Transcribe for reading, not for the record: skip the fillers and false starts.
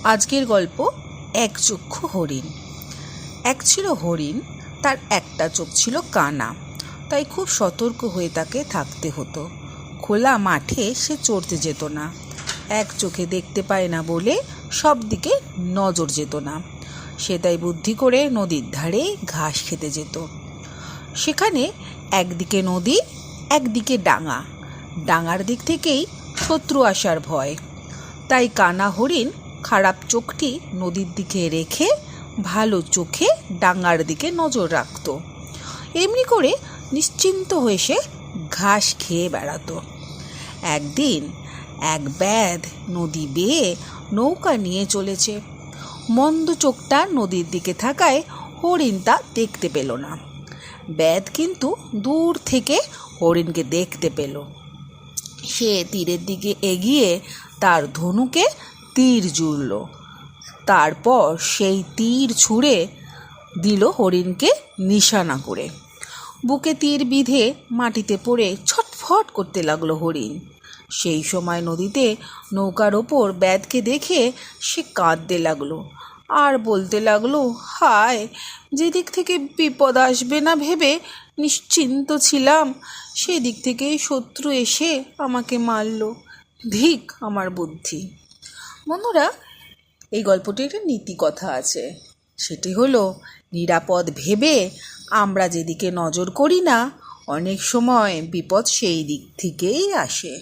আজকের গল্প একচক্ষু হরিণ। এক ছিল হরিণ, তার একটা চোখ ছিল কানা, তাই খুব সতর্ক হয়ে তাকে থাকতে হতো। খোলা মাঠে সে চড়তে যেত না, এক চোখে দেখতে পায় না বলে সব দিকে নজর যেত না। সে তাই বুদ্ধি করে নদীর ধারে ঘাস খেতে যেত। সেখানে একদিকে নদী, একদিকে ডাঙা। ডাঙার দিক থেকেই শত্রু আসার ভয়, তাই কানা হরিণ খারাপ চোখটি নদীর দিকে রেখে ভালো চোখে ডাঙার দিকে নজর রাখত। এমনি করে নিশ্চিন্ত হয়ে সে ঘাস খেয়ে বেড়াতো। একদিন এক ব্যাধ নদী বেয়ে নৌকা নিয়ে চলেছে। মন্দ চোখটা নদীর দিকে থাকায় হরিণ তা দেখতে পেল না। ব্যাধ কিন্তু দূর থেকে হরিণকে দেখতে পেল। সে তীরের দিকে এগিয়ে তার ধনুকে তীর জুড়ল। তারপর সেই তীর ছুঁড়ে দিল হরিণকে নিশানা করে। বুকে তীর বিঁধে মাটিতে পড়ে ছটফট করতে লাগলো হরিণ। সেই সময় নদীতে নৌকার ওপর ব্যাধকে দেখে সে কাঁদতে লাগলো আর বলতে লাগলো, হায়, যেদিক থেকে বিপদ আসবে না ভেবে নিশ্চিন্ত ছিলাম, সেদিক থেকেই শত্রু এসে আমাকে মারল। ধিক আমার বুদ্ধি। বন্ধুরা, এই গল্পটির একটা নীতি কথা আছে। সেটি হলো, নিরাপদ ভেবে আমরা যেদিকে নজর করি না, অনেক সময় বিপদ সেই দিক থেকেই আসে।